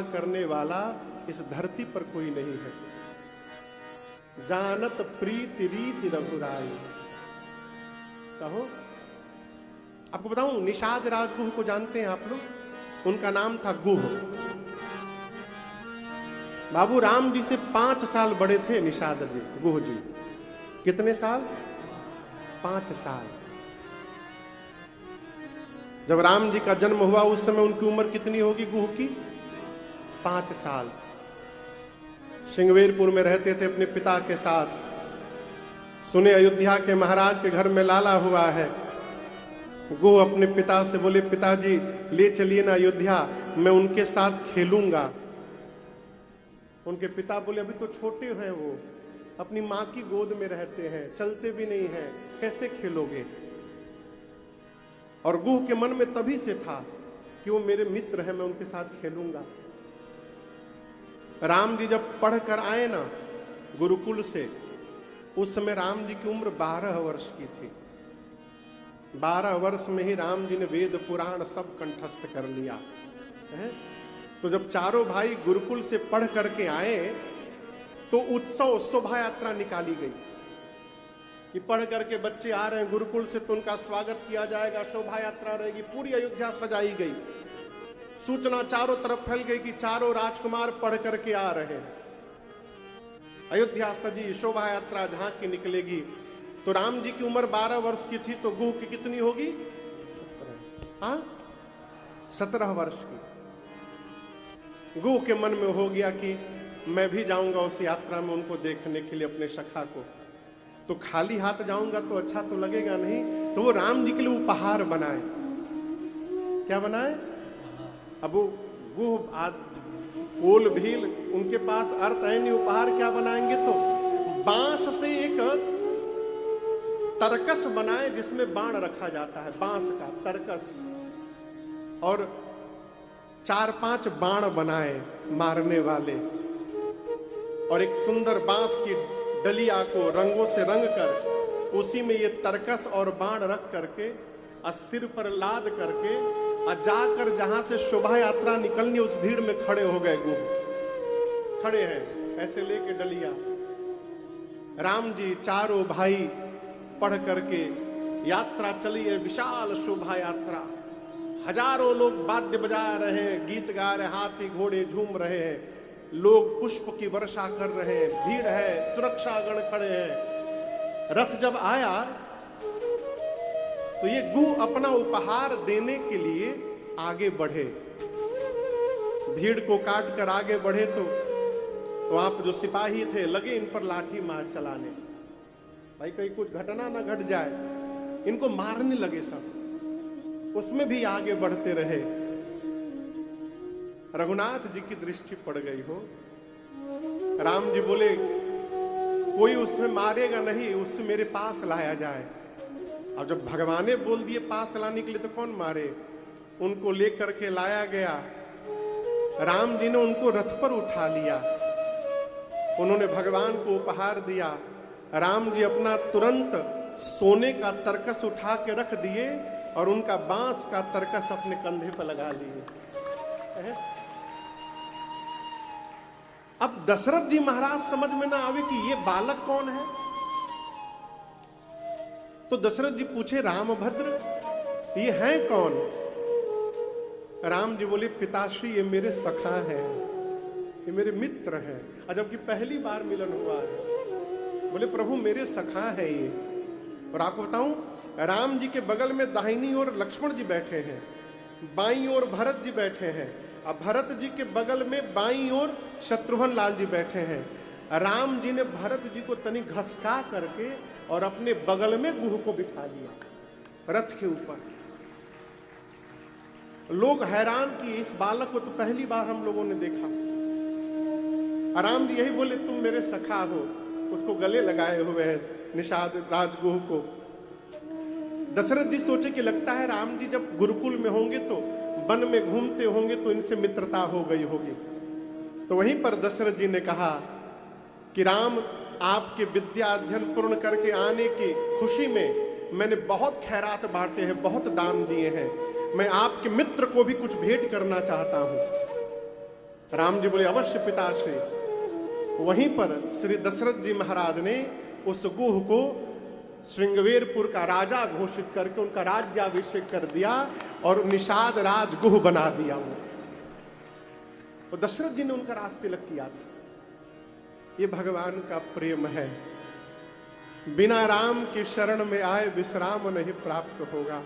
करने वाला इस धरती पर कोई नहीं है। जानत प्रीति रीति रघुराई। कहो, आपको बताऊं, निषाद राजगुह को जानते हैं आप लोग? उनका नाम था गुह। बाबू राम जी से 5 साल बड़े थे निषाद जी, गुह जी। कितने साल? 5 साल। जब राम जी का जन्म हुआ उस समय उनकी उम्र कितनी होगी गुह की? 5 साल। सिंगवेरपुर में रहते थे अपने पिता के साथ। सुने अयोध्या के महाराज के घर में लाला हुआ है। गुह अपने पिता से बोले, पिताजी ले चलिए ना अयोध्या, मैं उनके साथ खेलूंगा। उनके पिता बोले, अभी तो छोटे हैं वो, अपनी मां की गोद में रहते हैं, चलते भी नहीं हैं, कैसे खेलोगे? और गुह के मन में तभी से था कि वो मेरे मित्र हैं, मैं उनके साथ खेलूंगा। राम जी जब पढ़कर आए ना गुरुकुल से, उस समय राम जी की उम्र 12 वर्ष की थी। 12 वर्ष में ही राम जी ने वेद पुराण सब कंठस्थ कर लिया है। तो जब चारों भाई गुरुकुल से पढ़ करके आए तो उत्सव शोभा यात्रा निकाली गई कि पढ़ करके बच्चे आ रहे हैं गुरुकुल से तो उनका स्वागत किया जाएगा, शोभा यात्रा रहेगी। पूरी अयोध्या सजाई गई। सूचना चारों तरफ फैल गई कि चारों राजकुमार पढ़ करके आ रहे हैं। अयोध्या सजी, शोभा यात्रा झांक के निकलेगी। तो राम जी की उम्र 12 वर्ष की थी, तो गुह की कितनी होगी? 17 वर्ष की। गुह के मन में हो गया कि मैं भी जाऊंगा उस यात्रा में उनको देखने के लिए, अपने सखा को। तो खाली हाथ जाऊंगा तो अच्छा तो लगेगा नहीं, तो वो राम जी के लिए उपहार बनाए। क्या बनाए? अब वो गुह कोल भील, उनके पास अर्थ है नहीं, उपहार क्या बनाएंगे? तो बांस से एक तरकस बनाए जिसमें बाण रखा जाता है, बांस का तरकस, और 4-5 बाण बनाए मारने वाले, और एक सुंदर बांस की डलिया को रंगों से रंग कर उसी में ये तरकस और बाण रख करके और सिर पर लाद करके और जाकर जहां से शोभा यात्रा निकलनी उस भीड़ में खड़े हो गए। गुह खड़े हैं ऐसे लेके डलिया। राम जी चारों भाई पढ़ करके यात्रा चली है, विशाल शोभा यात्रा। हजारों लोग वाद्य बजा रहे हैं, गीत गा रहे, हाथी घोड़े झूम रहे हैं, लोग पुष्प की वर्षा कर रहे हैं, भीड़ है, सुरक्षा गण खड़े हैं। रथ जब आया तो ये गुह अपना उपहार देने के लिए आगे बढ़े। भीड़ को काट कर आगे बढ़े तो वहां पर जो सिपाही थे लगे इन पर लाठी मार चलाने। भाई कहीं कुछ घटना ना घट जाए, इनको मारने लगे सब। उसमें भी आगे बढ़ते रहे। रघुनाथ जी की दृष्टि पड़ गई हो। राम जी बोले, कोई उसमें मारेगा नहीं, उससे मेरे पास लाया जाए। अब जब भगवान ने बोल दिए पास लाने के लिए तो कौन मारे? उनको लेकर के लाया गया। राम जी ने उनको रथ पर उठा लिया। उन्होंने भगवान को उपहार दिया। राम जी अपना तुरंत सोने का तरकस उठा के रख दिए और उनका बांस का तरकस अपने कंधे पर लगा लिए। अब दशरथ जी महाराज समझ में ना आवे कि ये बालक कौन है, तो दशरथ जी पूछे, रामभद्र ये हैं कौन? राम जी बोले, पिताश्री ये मेरे सखा हैं, ये मेरे मित्र हैं। और जबकि पहली बार मिलन हुआ है। बोले, प्रभु मेरे सखा है ये। और आपको बताऊं, राम जी के बगल में दाहिनी ओर लक्ष्मण जी बैठे हैं, बाईं ओर भरत जी बैठे हैं, और भरत जी के बगल में बाईं ओर शत्रुघ्न लाल जी बैठे हैं। राम जी ने भरत जी को तनी घसका करके और अपने बगल में गुह को बिठा लिया रथ के ऊपर। लोग हैरान कि इस बालक को तो पहली बार हम लोगों ने देखा। राम जी यही बोले, तुम मेरे सखा हो। उसको गले लगाए हुए हैं निषाद राजगुह को। दशरथ जी सोचे कि लगता है राम जी जब गुरुकुल में होंगे तो वन में घूमते होंगे तो इनसे मित्रता हो गई होगी। तो वहीं पर दशरथ जी ने कहा कि राम, आपके विद्या अध्ययन पूर्ण करके आने की खुशी में मैंने बहुत खैरात बांटे हैं, बहुत दान दिए हैं। मैं आपके मित्र को भी कुछ भेंट करना चाहता हूं। राम जी बोले अवश्य पिताश्री। वहीं पर श्री दशरथ जी महाराज ने उस गुह को श्रृंगवेरपुर का राजा घोषित करके उनका राज्याभिषेक कर दिया और निषाद राज गुह बना दिया। वो दशरथ जी ने उनका राज तिलक किया था। ये भगवान का प्रेम है। बिना राम की शरण में आए विश्राम नहीं प्राप्त होगा।